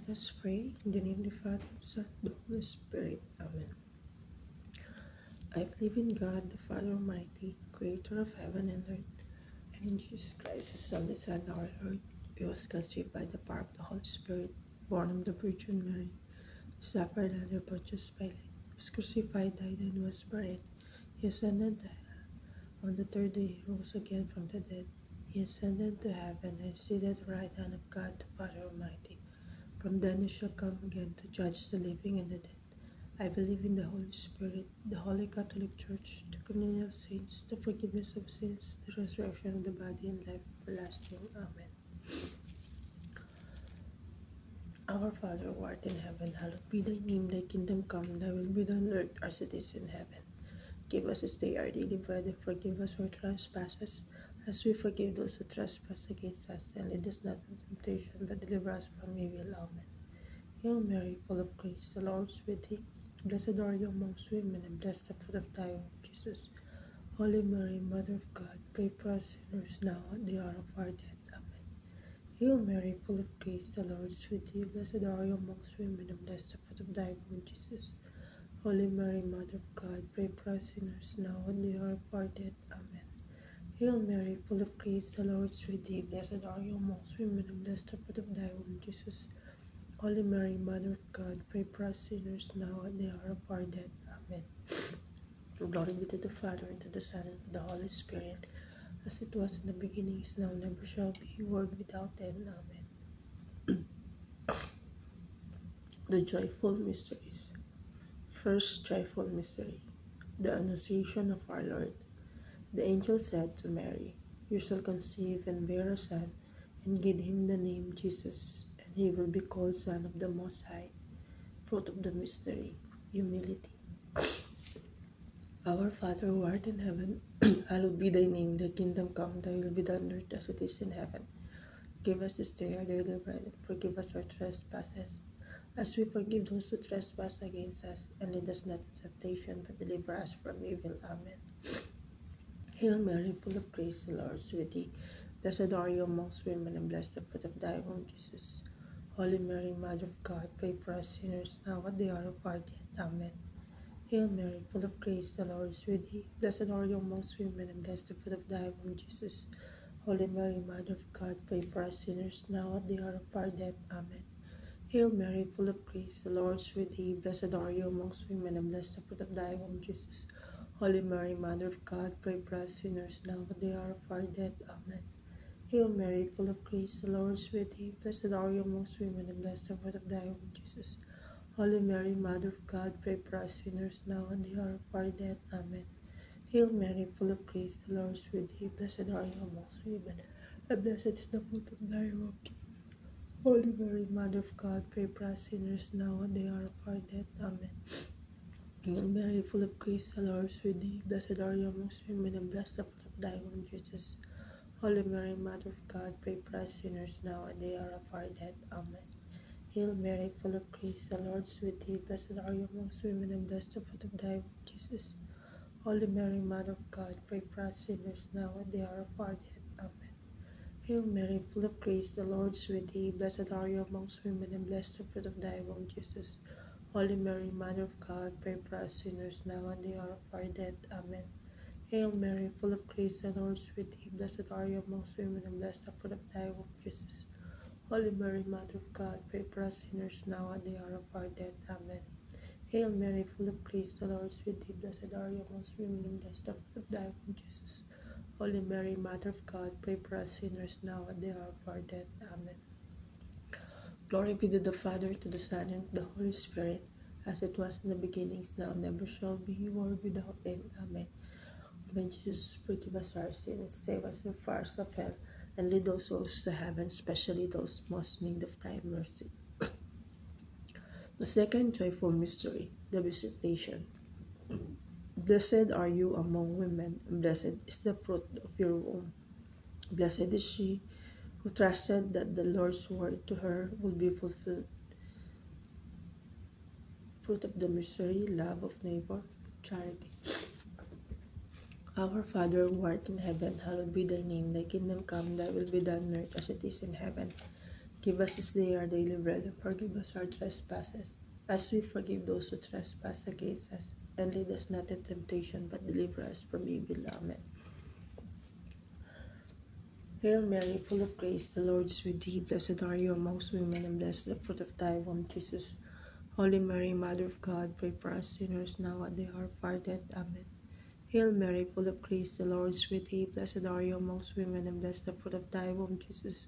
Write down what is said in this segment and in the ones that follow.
Let us pray. In the name of the Father, Son, and the Holy Spirit. Amen. I believe in God, the Father Almighty, creator of heaven and earth, and in Jesus Christ, His only Son, our Lord. He was conceived by the power of the Holy Spirit, born of the Virgin Mary, suffered under Pontius Pilate, was crucified, died, and was buried. He ascended to hell. On the third day, He rose again from the dead. He ascended to heaven and is seated at the right hand of God, the Father Almighty. From then He shall come again to judge the living and the dead. I believe in the Holy Spirit, the Holy Catholic Church, the communion of saints, the forgiveness of sins, the resurrection of the body, and life everlasting. Amen. Our Father, who art in heaven, hallowed be thy name. Thy kingdom come, thy will be done on earth as it is in heaven. Give us this day our daily bread, and forgive us our trespasses, as we forgive those who trespass against us. And lead us not into temptation, but deliver us from evil. Amen. Hail Mary, full of grace, the Lord is with thee. Blessed are you amongst women, and blessed the fruit of thy womb, Jesus. Holy Mary, Mother of God, pray for us sinners now and at the hour of our death. Amen. Hail Mary, full of grace, the Lord is with thee. Blessed are you amongst women, and blessed the fruit of thy womb, Jesus. Holy Mary, Mother of God, pray for us sinners now and at the hour of our death. Amen. Hail Mary, full of grace, the Lord is with thee. Blessed are you amongst women, and blessed the fruit of thy womb, Jesus. Holy Mary, Mother of God, pray for us sinners now and at the hour of our death. Amen. Glory be to the Father, and to the Son, and to the Holy Spirit, as it was in the beginning, is now, and never shall be, world without end. Amen. The Joyful Mysteries. First joyful mystery, the Annunciation of our Lord. The angel said to Mary, You shall conceive and bear a son, and give him the name Jesus, and he will be called Son of the Most High. Fruit of the mystery, humility. Our Father who art in heaven, hallowed be thy name. Thy kingdom come, thy will be done on earth as it is in heaven. Give us this day our daily bread, and forgive us our trespasses, as we forgive those who trespass against us. And lead us not into temptation, but deliver us from evil. Amen. Hail Mary, full of grace, the Lord is with thee. Blessed are you amongst women, and blessed the fruit of thy womb, Jesus. Holy Mary, Mother of God, pray for us sinners now at the hour of our death. Amen. Hail Mary, full of grace, the Lord is with thee. Blessed are you amongst women, and blessed the fruit of thy womb, Jesus. Holy Mary, Mother of God, pray for us sinners now at the hour of our death. Amen. Hail Mary, full of grace, the Lord is with thee. Blessed are you amongst women, and blessed the fruit of thy womb, Jesus. Holy Mary, Mother of God, pray for us sinners now at the hour of our death. Amen. Hail Mary, full of grace, the Lord is with thee. Blessed are you amongst women, and blessed the fruit of thy womb, Jesus. Holy Mary, Mother of God, pray for us sinners now and the hour of our death. Amen. Hail Mary, full of grace, the Lord is with thee. Blessed are you amongst women, and blessed is the fruit of thy womb. Holy Mary, Mother of God, pray for us sinners now and the hour of our death. Amen. Hail Mary, full of grace, the Lord is with thee. Blessed are you amongst women, and blessed the fruit of thy womb, Jesus. Holy Mary, Mother of God, pray for us sinners now and the hour of our death. Amen. Hail Mary, full of grace, the Lord is with thee. Blessed are you amongst women, and blessed the fruit of thy womb, Jesus. Holy Mary, Mother of God, pray for us sinners now and the hour of our death. Amen. Hail Mary, full of grace, the Lord is with thee. Blessed are you amongst women, and blessed the fruit of thy womb, Jesus. Holy Mary, Mother of God, pray for us sinners now and the hour of our death. Amen. Hail Mary, full of grace, the Lord is with thee. Blessed are you amongst women, and blessed the fruit of thy womb, Jesus. Holy Mary, Mother of God, pray for us sinners now at the hour of our death. Amen. Hail Mary, full of grace, the Lord is with thee. Blessed are you amongst women, and blessed the fruit of thy womb, Jesus. Holy Mary, Mother of God, pray for us sinners now at the hour of our death. Amen. Glory be to the Father, to the Son, and to the Holy Spirit, as it was in the beginning, is now, never shall be, world without end. Amen. May Jesus forgive us our sins, save us from the fires of hell, and lead those souls to heaven, especially those most in need of thy mercy. The second joyful mystery, the Visitation. Blessed are you among women, and blessed is the fruit of your womb. Blessed is she who trusted that the Lord's word to her will be fulfilled. Fruit of the mystery, love of neighbor, charity. Our Father who art in heaven, hallowed be thy name. Thy kingdom come, thy will be done on earth as it is in heaven. Give us this day our daily bread, and forgive us our trespasses, as we forgive those who trespass against us. And lead us not into temptation, but deliver us from evil. Amen. Hail Mary, full of grace, the Lord is with thee. Blessed are you amongst women, and blessed the fruit of thy womb, Jesus. Holy Mary, Mother of God, pray for us sinners now at the hour of our death. Amen. Hail Mary, full of grace, the Lord is with thee. Blessed are you amongst women, and blessed the fruit of thy womb, Jesus.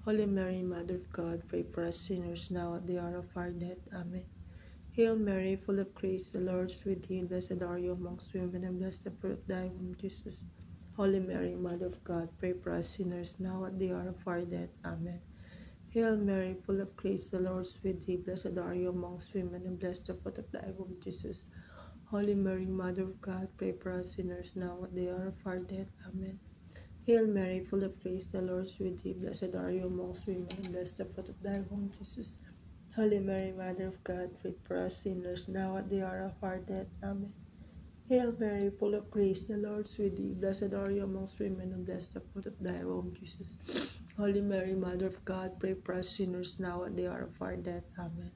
Holy Mary, Mother of God, pray for us sinners now at the hour of our death. Amen. Hail Mary, full of grace, the Lord is with thee. Blessed are you amongst women, and blessed the fruit of thy womb, Jesus. Holy Mary, Mother of God, pray for us sinners now at the hour of our death. Amen. Hail Mary, full of grace, the Lord is with thee. Blessed are you amongst women, and blessed the fruit of thy womb, Jesus. Holy Mary, Mother of God, pray for us sinners now at the hour of our death. Amen. Hail Mary, full of grace, the Lord is with thee. Blessed are you amongst women, and blessed the fruit of thy womb, Jesus. Holy Mary, Mother of God, pray for us sinners now at the hour of our death. Amen. Hail Mary, full of grace, the Lord is with thee. Blessed are you amongst women, and blessed the fruit of thy womb, Jesus. Holy Mary, Mother of God, pray for us sinners now at the hour of our death. Amen.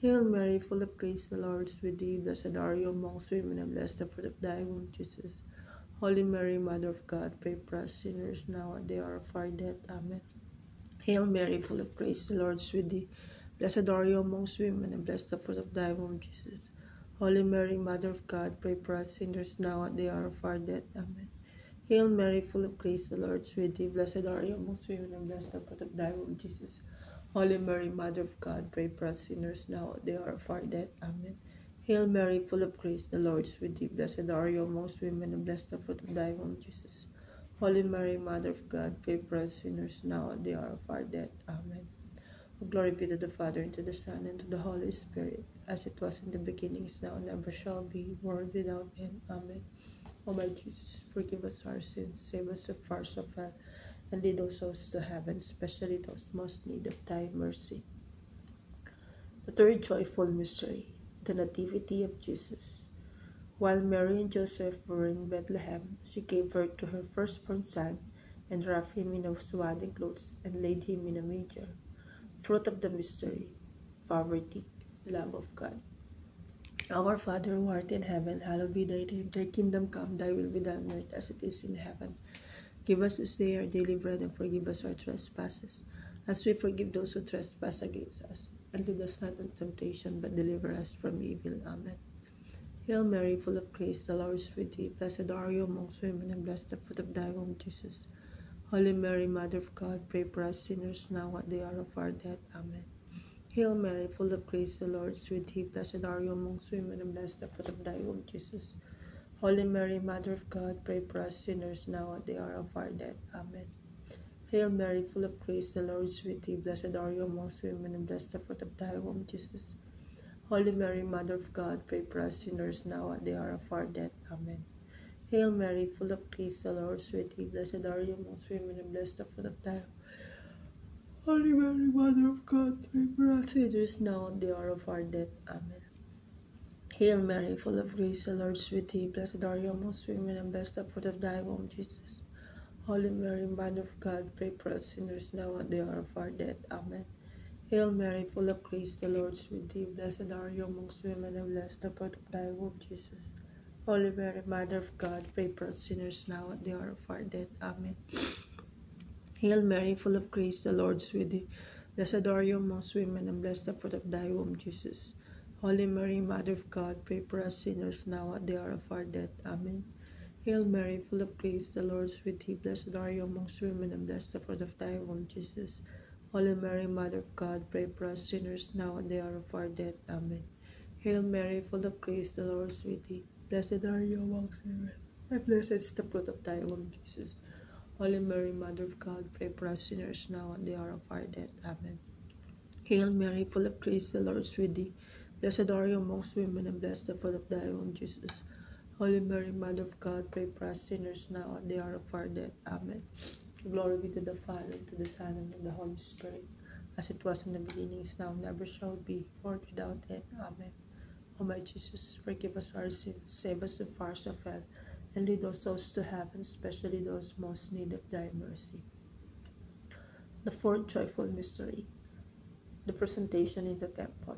Hail Mary, full of grace, the Lord is with thee. Blessed are you amongst women, and blessed the fruit of thy womb, Jesus. Holy Mary, Mother of God, pray for us sinners now at the hour of our death. Amen. Hail Mary, full of grace, the Lord is with thee. Blessed are you amongst women, and blessed the fruit of thy womb, Jesus. Holy Mary, Mother of God, pray for us sinners now at the hour of our death. Amen. Hail Mary, full of grace, the Lord is with thee. Blessed are you amongst women, and blessed the fruit of thy womb, Jesus. Holy Mary, Mother of God, pray for us sinners now at the hour of our death. Amen. Hail Mary, full of grace, the Lord is with thee. Blessed are you amongst women, and blessed the fruit of thy womb, Jesus. Holy Mary, Mother of God, pray for us sinners now at the hour of our death. Amen. Glory be to the Father, and to the Son, and to the Holy Spirit, as it was in the beginning, is now, and ever shall be, world without end. Amen. O my Jesus, forgive us our sins, save us from fires of hell, and lead those souls to heaven, especially those most need of thy mercy. The third joyful mystery, the Nativity of Jesus. While Mary and Joseph were in Bethlehem, she gave birth to her firstborn son, and wrapped him in swaddling clothes, and laid him in a manger. Fruit of the mystery, poverty, love of God. Our Father who art in heaven, hallowed be thy name. Thy kingdom come, thy will be done on earth as it is in heaven. Give us this day our daily bread, and forgive us our trespasses, as we forgive those who trespass against us. And lead us not into temptation, but deliver us from evil. Amen. Hail Mary, full of grace, the Lord is with thee. Blessed are you amongst women, and blessed the fruit of thy womb, Jesus. Holy Mary, Mother of God, pray for us sinners now at the hour of our death. Amen. Hail Mary, full of grace, the Lord is with thee. Blessed are you amongst women, and blessed the fruit of thy womb, Jesus. Holy Mary, Mother of God, pray for us sinners now at the hour of our death. Amen. Hail Mary, full of grace, the Lord is with thee. Blessed are you amongst women, and blessed the fruit of thy womb, Jesus. Holy Mary, Mother of God, pray for us sinners now at the hour of our death. Amen. Hail Mary, full of grace, the Lord is with thee. Blessed are you amongst women, and blessed the fruit of thy womb. Holy Mary, Mother of God, pray for us sinners now at the hour of our death. Amen. Hail Mary, full of grace, the Lord is with thee. Blessed are you amongst women, and blessed the fruit of thy womb, Jesus. Holy Mary, Mother of God, pray for us sinners now at the hour of our death. Amen. Hail Mary, full of grace, the Lord is with thee. Blessed are you amongst women, and blessed the fruit of thy womb, Jesus. Holy Mary, Mother of God, pray for us sinners now at the hour of our death. Amen. Hail Mary, full of grace, the Lord is with thee. Blessed are you amongst women, and blessed the fruit of thy womb, Jesus. Holy Mary, Mother of God, pray for us sinners now at the hour of our death. Amen. Hail Mary, full of grace, the Lord is with thee. Blessed are you amongst women, and blessed the fruit of thy womb, Jesus. Holy Mary, Mother of God, pray for us sinners now at the hour of our death. Amen. Hail Mary, full of grace, the Lord is with thee. Blessed are you amongst women, and blessed is the fruit of thy womb, Jesus. Holy Mary, Mother of God, pray for us sinners now at the hour of our death. Amen. Hail Mary, full of grace, the Lord is with thee. Blessed are you amongst women, and blessed the fruit of thy womb, Jesus. Holy Mary, Mother of God, pray for us sinners now at the hour of our death. Amen. Glory be to the Father, and to the Son, and to the Holy Spirit, as it was in the beginning, is now, and ever shall be, world without end. Amen. O my Jesus, forgive us our sins, save us from the fires of hell, and lead those souls to heaven, especially those most in need of thy mercy. The fourth joyful mystery, the presentation in the temple.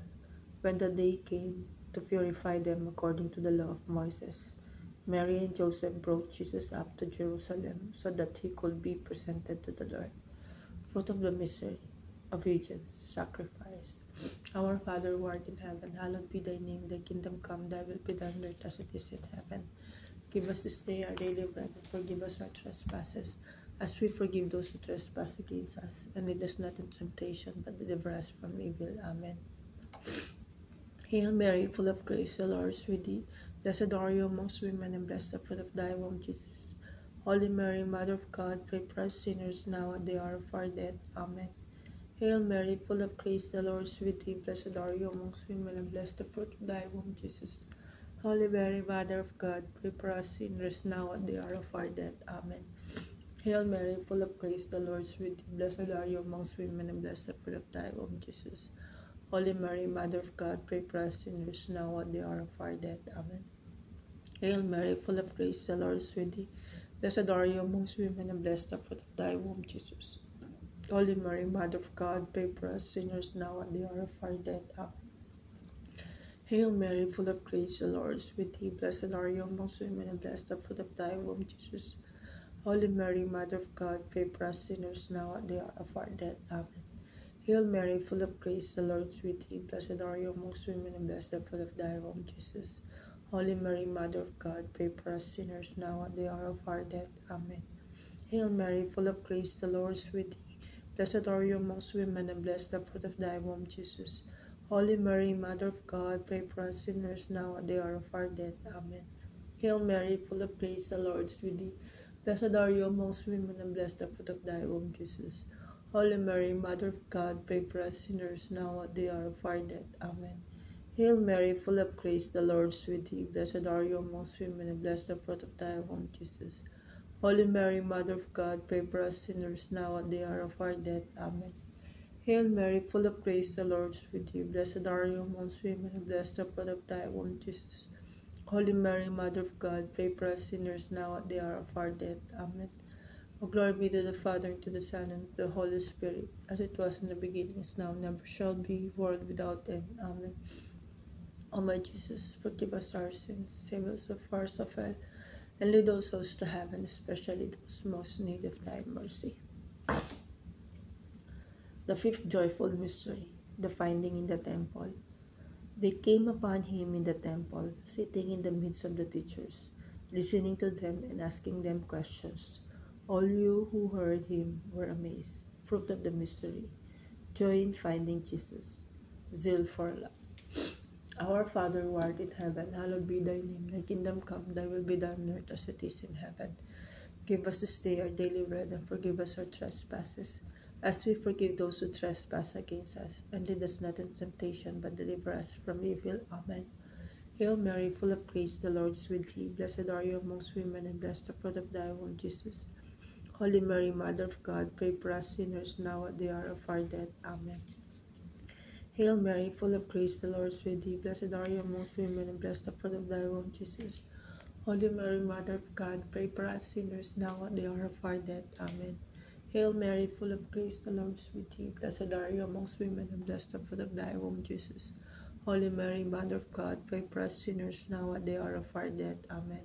When the day came to purify them according to the law of Moses, Mary and Joseph brought Jesus up to Jerusalem so that he could be presented to the Lord. Fruit of the mystery, obedience, sacrifice. Our Father who art in heaven, hallowed be thy name. Thy kingdom come, thy will be done on earth as it is in heaven. Give us this day our daily bread, and forgive us our trespasses, as we forgive those who trespass against us. And lead us not into temptation, but deliver us from evil. Amen. Hail Mary, full of grace, the Lord is with thee. Blessed are you amongst women, and blessed the fruit of thy womb, Jesus. Holy Mary, Mother of God, pray for us sinners now and at the hour of our death. Amen. Hail Mary, full of grace, the Lord is with thee. Blessed are you amongst women, and blessed the fruit of thy womb, Jesus. Holy Mary, Mother of God, pray for us sinners now and at the hour of our death. Amen. Hail Mary, full of grace, the Lord is with thee. Blessed are you amongst women, and blessed the fruit of thy womb, Jesus. Holy Mary, Mother of God, pray for us sinners now and at the hour of our death. Amen. Hail Mary, full of grace, the Lord is with thee. Blessed are you amongst women, and blessed the fruit of thy womb, Jesus. Holy Mary, Mother of God, pray for us sinners now and at the hour of our death. Amen. Hail Mary, full of grace, the Lord is with thee. Blessed are you amongst women, and blessed the fruit of thy womb, Jesus. Holy Mary, Mother of God, pray for us sinners now and at the hour of our death. Amen. Hail Mary, full of grace, the Lord is with thee. Blessed are you amongst women, and blessed the fruit of thy womb, Jesus. Holy Mary, Mother of God, pray for us sinners now and at the hour of our death. Amen. Hail Mary, full of grace, the Lord is with thee. Blessed are you amongst women, and blessed the fruit of thy womb, Jesus. Holy Mary, Mother of God, pray for us sinners now and at the hour of our death. Amen. Hail Mary, full of grace, the Lord is with thee. Blessed are you amongst women, and blessed the fruit of thy womb, Jesus. Holy Mary, Mother of God, pray for us sinners now and at the hour of our death. Amen. Hail Mary, full of grace, the Lord is with thee. Blessed are you amongst women, and blessed the fruit of thy womb, Jesus. Holy Mary, Mother of God, pray for us sinners now and at the hour of our death. Amen. Hail Mary, full of grace, the Lord is with thee. Blessed are you amongst women, and blessed the fruit of thy womb, Jesus. Holy Mary, Mother of God, pray for us sinners now at the hour of our death. Amen. O glory be to the Father, and to the Son, and to the Holy Spirit, as it was in the beginning, is now, and never shall be, world without end. Amen. O my Jesus, forgive us our sins, save us from the fires of hell, and lead those souls to heaven, especially those most in need of thy mercy. The fifth joyful mystery, the finding in the temple. They came upon him in the temple, sitting in the midst of the teachers, listening to them and asking them questions. All you who heard him were amazed. Fruit of the mystery, joy in finding Jesus, zeal for love. Our Father who art in heaven, hallowed be thy name. Thy kingdom come, thy will be done on earth as it is in heaven. Give us this day our daily bread, and forgive us our trespasses, as we forgive those who trespass against us. And lead us not into temptation, but deliver us from evil. Amen. Hail Mary, full of grace, the Lord is with thee. Blessed are you amongst women, and blessed the fruit of thy womb, Jesus. Holy Mary, Mother of God, pray for us sinners now at the hour of our death. Amen. Hail Mary, full of grace, the Lord is with thee. Blessed are you amongst women, and blessed the fruit of thy womb, Jesus. Holy Mary, Mother of God, pray for us sinners now at the hour of our death. Amen. Hail Mary, full of grace, the Lord is with thee. Blessed are you amongst women, and blessed the fruit of thy womb, Jesus. Holy Mary, Mother of God, pray for us sinners now at the hour of our death. Amen.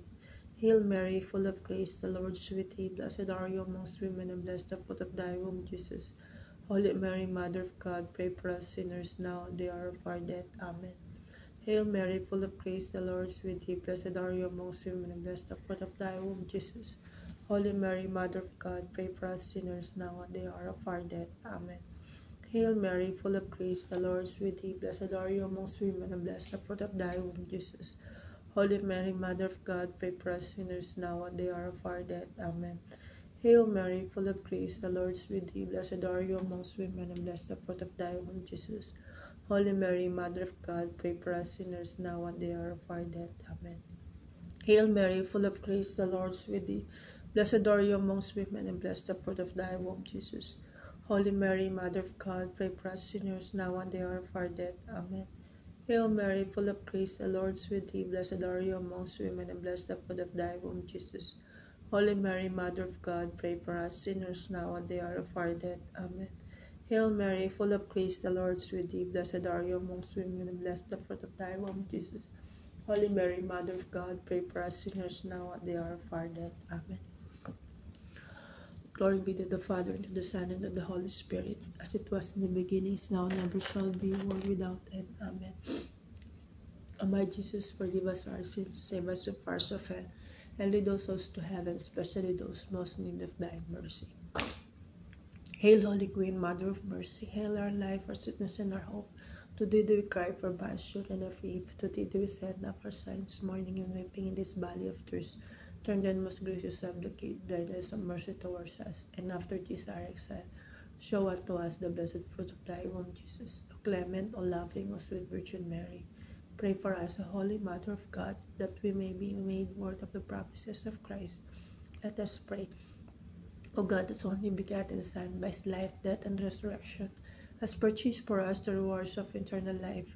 Hail Mary, full of grace, the Lord is with thee. Blessed are you amongst women, and blessed the fruit of thy womb, Jesus. Holy Mary, Mother of God, pray for us sinners now at the hour of our death. Amen. Hail Mary, full of grace, the Lord is with thee. Blessed are you amongst women, and blessed the fruit of thy womb, Jesus. Holy Mary, Mother of God, pray for us sinners now at the hour of our death. Amen. Hail Mary, full of grace, the Lord is with thee. Blessed are you amongst women, and blessed the fruit of thy womb, Jesus. Holy Mary, Mother of God, pray for us sinners now at the hour of our death. Amen. Hail Mary, full of grace, the Lord is with thee. Blessed are you amongst women, and blessed the fruit of thy womb, Jesus. Holy Mary, Mother of God, pray for us sinners now at the hour of our death. Amen. Hail Mary, full of grace, the Lord is with thee. Blessed are you amongst women, and blessed the fruit of thy womb, Jesus. Holy Mary, Mother of God, pray for us sinners now at the hour of our death. Amen. Hail Mary, full of grace, the Lord is with thee. Blessed are you amongst women, and blessed the fruit of thy womb, Jesus. Holy Mary, Mother of God, pray for us sinners now and the hour of our death. Amen. Hail Mary, full of grace, the Lord is with thee. Blessed are you amongst women, and blessed the fruit of thy womb, Jesus. Holy Mary, Mother of God, pray for us sinners now and the hour of our death. Amen. Glory be to the Father, and to the Son, and to the Holy Spirit, as it was in the beginning, is now, and ever shall be, world without end. Amen. O my Jesus, forgive us our sins, save us from the fires of hell, and lead those souls to heaven, especially those most in need of thy mercy. Hail, Holy Queen, Mother of Mercy, hail our life, our sweetness, and our hope. To thee do we cry for banished children of Eve. To thee do we send up our sighs, mourning and weeping in this valley of tears. Turn then, most gracious Advocate, thine eyes of mercy towards us, and after this our exile, show unto us the blessed fruit of thy womb, Jesus. O clement, O loving, O sweet Virgin Mary, pray for us, O Holy Mother of God, that we may be made worthy of the promises of Christ. Let us pray. O God, whose only begotten Son, by his life, death, and resurrection, has purchased for us the rewards of eternal life,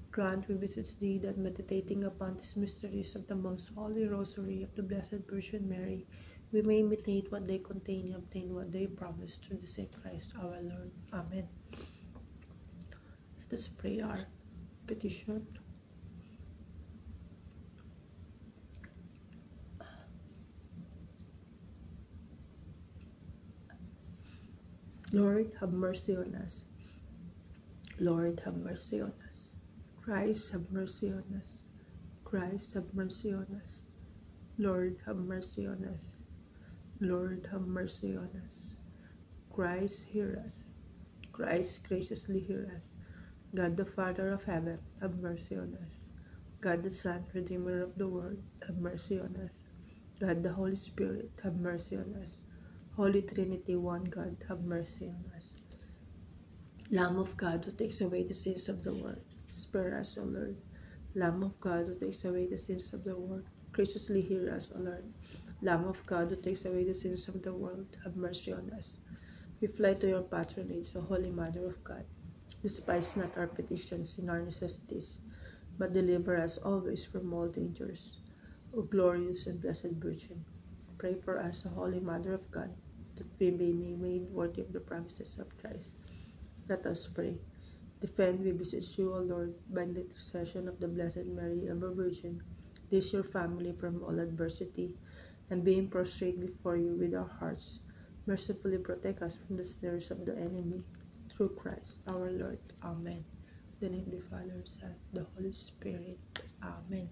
grant, we beseech thee, that meditating upon these mysteries of the most holy rosary of the Blessed Virgin Mary, we may imitate what they contain and obtain what they promise, through the same Christ our Lord. Amen. Let us pray our petition. Lord, have mercy on us. Lord, have mercy on us. Christ, have mercy on us. Christ, have mercy on us. Lord, have mercy on us. Lord, have mercy on us. Christ, hear us. Christ, graciously hear us. God the Father of heaven, have mercy on us. God the Son, Redeemer of the world, have mercy on us. God the Holy Spirit, have mercy on us. Holy Trinity, one God, have mercy on us. Lamb of God, who takes away the sins of the world, spare us, O Lord. Lamb of God, who takes away the sins of the world, graciously hear us, O Lord. Lamb of God, who takes away the sins of the world, have mercy on us. We fly to your patronage, O Holy Mother of God. Despise not our petitions in our necessities, but deliver us always from all dangers. O glorious and blessed Virgin, pray for us, O Holy Mother of God, that we may be made worthy of the promises of Christ. Let us pray. Defend, we beseech you, O Lord, by the intercession of the Blessed Mary, ever Virgin, this your family from all adversity, and being prostrate before you with our hearts, mercifully protect us from the snares of the enemy, through Christ our Lord. Amen. In the name of the Father, Son, the Holy Spirit. Amen.